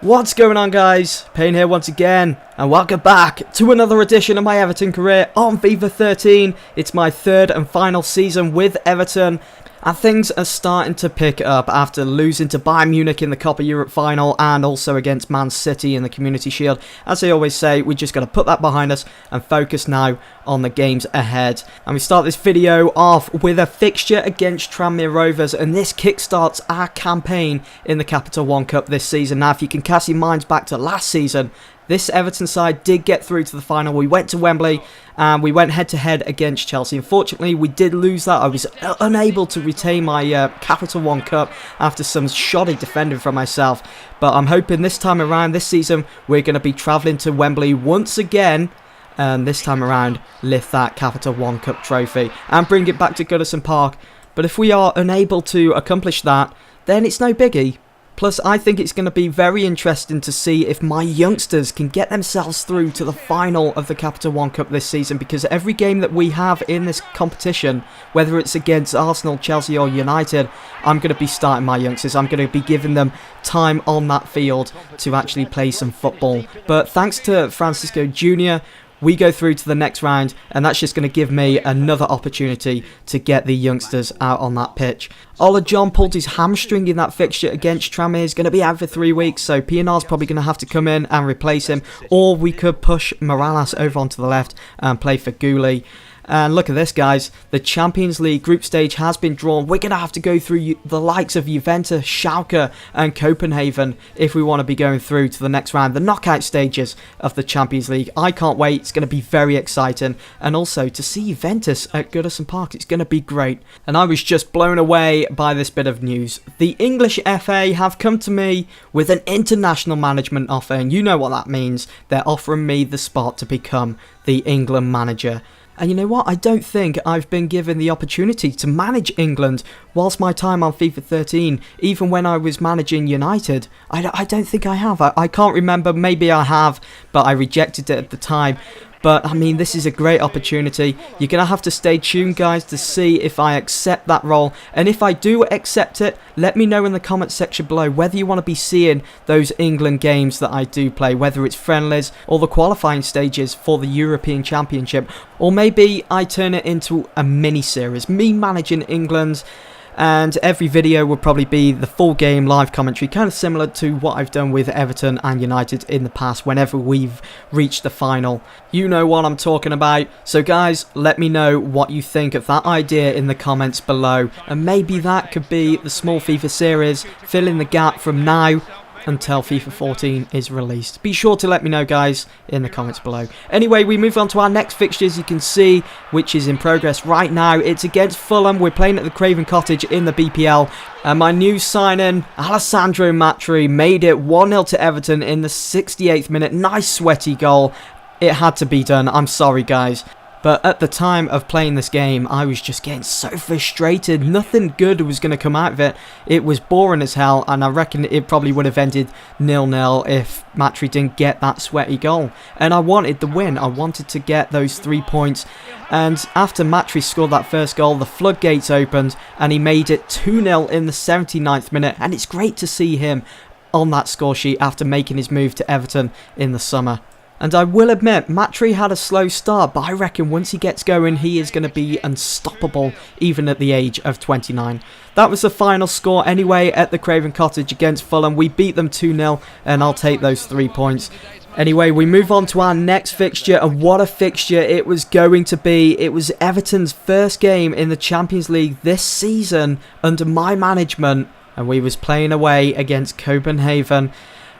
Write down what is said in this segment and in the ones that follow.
What's going on, guys? Payne here once again, and welcome back to another edition of my Everton career on FIFA 13. It's my third and final season with Everton, and things are starting to pick up after losing to Bayern Munich in the Copa Europe final and also against Man City in the Community Shield. As I always say, we just got to put that behind us and focus now on the games ahead. And we start this video off with a fixture against Tranmere Rovers, and this kickstarts our campaign in the Capital One Cup this season. Now, if you can cast your minds back to last season, this Everton side did get through to the final. We went to Wembley and we went head-to-head against Chelsea. Unfortunately, we did lose that. I was unable to retain my Capital One Cup after some shoddy defending from myself. But I'm hoping this time around, this season, we're going to be travelling to Wembley once again. And this time around, lift that Capital One Cup trophy and bring it back to Goodison Park. But if we are unable to accomplish that, then it's no biggie. Plus, I think it's going to be very interesting to see if my youngsters can get themselves through to the final of the Capital One Cup this season, because every game that we have in this competition, whether it's against Arsenal, Chelsea or United, I'm going to be starting my youngsters. I'm going to be giving them time on that field to actually play some football. But thanks to Francisco Jr., we go through to the next round, and that's just going to give me another opportunity to get the youngsters out on that pitch. Ola John pulled his hamstring in that fixture against Tranmere. He's going to be out for 3 weeks, so PNR's probably going to have to come in and replace him, or we could push Morales over onto the left and play for Goulet. And look at this, guys. The Champions League group stage has been drawn. We're going to have to go through the likes of Juventus, Schalke and Copenhagen if we want to be going through to the next round, the knockout stages of the Champions League. I can't wait. It's going to be very exciting. And also to see Juventus at Goodison Park, it's going to be great. And I was just blown away by this bit of news. The English FA have come to me with an international management offer, and you know what that means. They're offering me the spot to become the England manager. And you know what? I don't think I've been given the opportunity to manage England whilst my time on FIFA 13, even when I was managing United. I don't think I have. I can't remember. Maybe I have, but I rejected it at the time. But, I mean, this is a great opportunity. You're going to have to stay tuned, guys, to see if I accept that role. And if I do accept it, let me know in the comments section below whether you want to be seeing those England games that I do play, whether it's friendlies or the qualifying stages for the European Championship. Or maybe I turn it into a mini-series, me managing England. And every video will probably be the full game live commentary, kind of similar to what I've done with Everton and United in the past whenever we've reached the final. You know what I'm talking about. So guys, let me know what you think of that idea in the comments below. And maybe that could be the small FIFA series, filling the gap from now until FIFA 14 is released. Be sure to let me know, guys, in the comments below. Anyway, we move on to our next fixtures, you can see, which is in progress right now. It's against Fulham. We're playing at the Craven Cottage in the BPL. And my new signing, Alessandro Matri, made it 1-0 to Everton in the 68th minute. Nice sweaty goal. It had to be done. I'm sorry, guys. But at the time of playing this game, I was just getting so frustrated. Nothing good was going to come out of it. It was boring as hell, and I reckon it probably would have ended 0-0 if Matri didn't get that sweaty goal. And I wanted the win. I wanted to get those 3 points. And after Matri scored that first goal, the floodgates opened, and he made it 2-0 in the 79th minute. And it's great to see him on that score sheet after making his move to Everton in the summer. And I will admit, Matri had a slow start, but I reckon once he gets going, he is going to be unstoppable, even at the age of 29. That was the final score anyway at the Craven Cottage against Fulham. We beat them 2-0, and I'll take those 3 points. Anyway, we move on to our next fixture, and what a fixture it was going to be. It was Everton's first game in the Champions League this season under my management, and we was playing away against Copenhagen.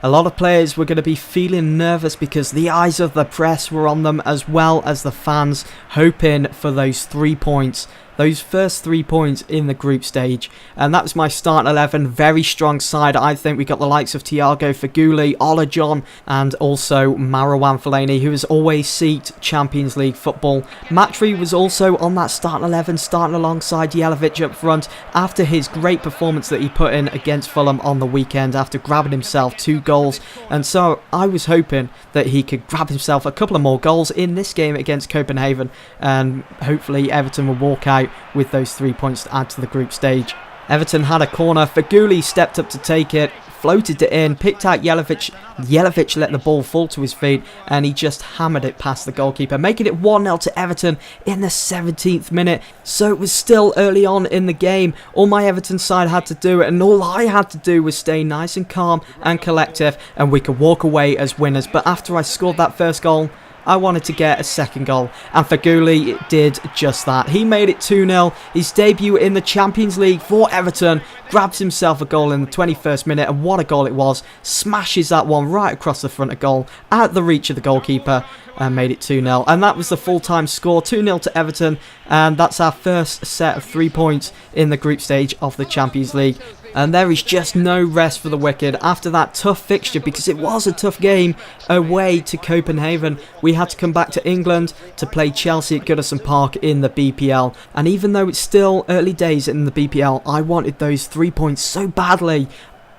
A lot of players were going to be feeling nervous because the eyes of the press were on them, as well as the fans, hoping for those 3 points. Those first 3 points in the group stage. And that was my starting 11. Very strong side. I think we got the likes of Thiago Faguli, Ola John, and also Marouane Fellaini, who has always seeked Champions League football. Matri was also on that starting 11, starting alongside Jelavic up front after his great performance that he put in against Fulham on the weekend after grabbing himself 2 goals. And so I was hoping that he could grab himself a couple of more goals in this game against Copenhagen, and hopefully Everton will walk out with those 3 points to add to the group stage. Everton had a corner. Faguli stepped up to take it. floated it in, picked out Jelavic. Jelavic let the ball fall to his feet, and he just hammered it past the goalkeeper, making it 1-0 to Everton in the 17th minute. So it was still early on in the game. All my Everton side had to do, and all I had to do, was stay nice and calm and collective, and we could walk away as winners. But after I scored that first goal, I wanted to get a second goal, and Feghouli did just that. He made it 2-0, his debut in the Champions League for Everton, grabs himself a goal in the 21st minute, and what a goal it was. Smashes that one right across the front of goal, out the reach of the goalkeeper, and made it 2-0. And that was the full-time score, 2-0 to Everton, and that's our first set of 3 points in the group stage of the Champions League. And there is just no rest for the wicked after that tough fixture, because it was a tough game away to Copenhagen. We had to come back to England to play Chelsea at Goodison Park in the BPL. And even though it's still early days in the BPL, I wanted those 3 points so badly.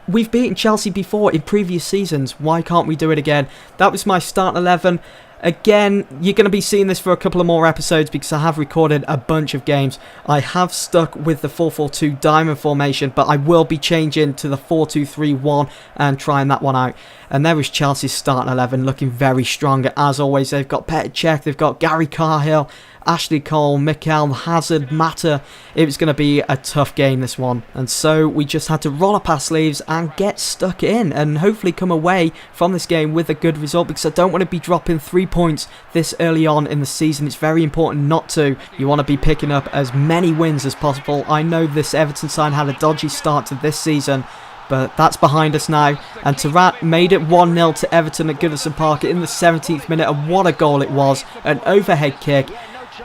We've beaten Chelsea before in previous seasons. Why can't we do it again? That was my start 11. Again, you're going to be seeing this for a couple of more episodes because I have recorded a bunch of games. I have stuck with the 4-4-2 diamond formation, but I will be changing to the 4-2-3-1 and trying that one out. And there is Chelsea's starting 11, looking very strong as always. They've got Petr Cech, they've got Gary Cahill, Ashley Cole, Mikel, Hazard, Mata. It was going to be a tough game, this one. And so we just had to roll up our sleeves and get stuck in and hopefully come away from this game with a good result, because I don't want to be dropping 3 points this early on in the season. It's very important not to. You want to be picking up as many wins as possible. I know this Everton side had a dodgy start to this season, but that's behind us now. And Tarat made it 1-0 to Everton at Goodison Park in the 17th minute, and what a goal it was. An overhead kick.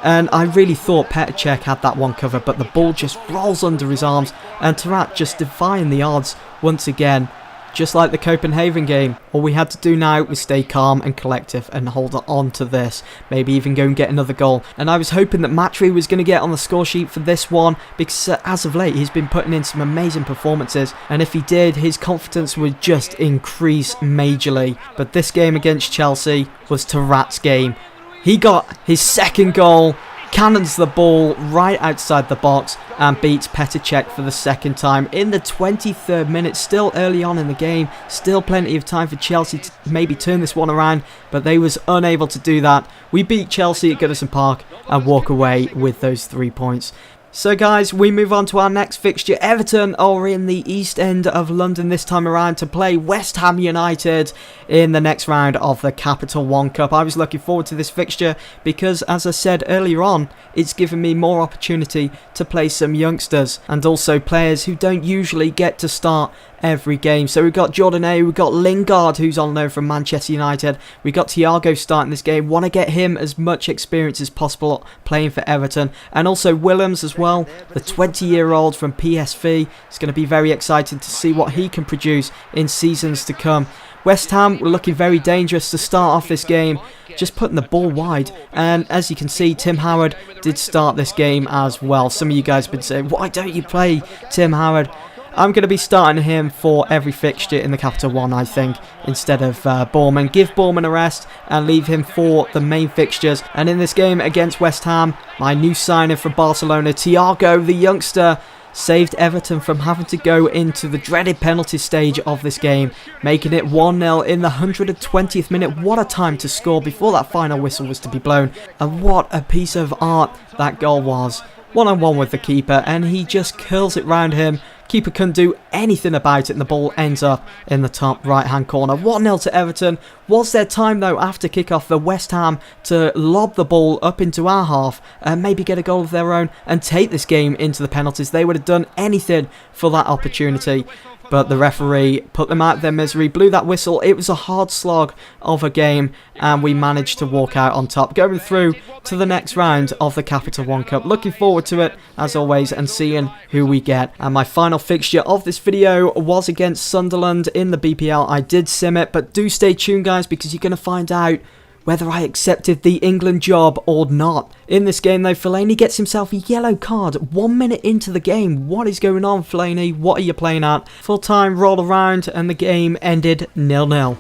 And I really thought Petr Cech had that one covered, but the ball just rolls under his arms, and Tarat just defying the odds once again. Just like the Copenhagen game, all we had to do now was stay calm and collective and hold on to this. Maybe even go and get another goal. And I was hoping that Matri was going to get on the score sheet for this one, because as of late he's been putting in some amazing performances. And if he did, his confidence would just increase majorly. But this game against Chelsea was Tarat's game. He got his second goal, cannons the ball right outside the box, and beats Petr Cech for the second time in the 23rd minute. Still early on in the game, still plenty of time for Chelsea to maybe turn this one around, but they was unable to do that. We beat Chelsea at Goodison Park and walk away with those 3 points. So guys, we move on to our next fixture. Everton are in the East End of London this time around to play West Ham United in the next round of the Capital One Cup. I was looking forward to this fixture because, as I said earlier on, it's given me more opportunity to play some youngsters and also players who don't usually get to start every game. So we've got Jordan A, we've got Lingard, who's on loan from Manchester United. We've got Thiago starting this game. Want to get him as much experience as possible playing for Everton. And also Willems as well, the 20-year-old from PSV. It's going to be very exciting to see what he can produce in seasons to come. West Ham were looking very dangerous to start off this game, just putting the ball wide. And as you can see, Tim Howard did start this game as well. Some of you guys have been saying, why don't you play Tim Howard? I'm going to be starting him for every fixture in the Capital One, I think, instead of Borman. Give Borman a rest and leave him for the main fixtures. And in this game against West Ham, my new signing from Barcelona, Thiago, the youngster, saved Everton from having to go into the dreaded penalty stage of this game, making it 1-0 in the 120th minute. What a time to score before that final whistle was to be blown. And what a piece of art that goal was. One-on-one with the keeper, and he just curls it round him. Keeper couldn't do anything about it, and the ball ends up in the top right-hand corner. 1-0 to Everton. Was there time, though, after kick-off for West Ham to lob the ball up into our half and maybe get a goal of their own and take this game into the penalties? They would have done anything for that opportunity. But the referee put them out of their misery, blew that whistle. It was a hard slog of a game, and we managed to walk out on top, going through to the next round of the Capital One Cup. Looking forward to it, as always, and seeing who we get. And my final fixture of this video was against Sunderland in the BPL. I did sim it, but do stay tuned, guys, because you're going to find out whether I accepted the England job or not. In this game, though, Fellaini gets himself a yellow card 1 minute into the game. What is going on, Fellaini? What are you playing at? Full time rolled around and the game ended 0-0.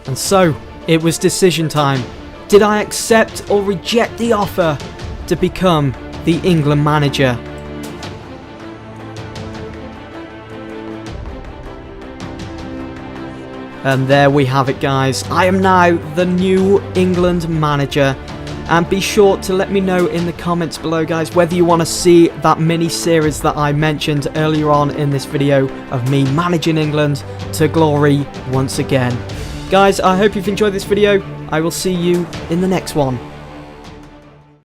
And so, it was decision time. Did I accept or reject the offer to become the England manager? And there we have it, guys. I am now the new England manager. And be sure to let me know in the comments below, guys, whether you want to see that mini-series that I mentioned earlier on in this video of me managing England to glory once again. Guys, I hope you've enjoyed this video. I will see you in the next one.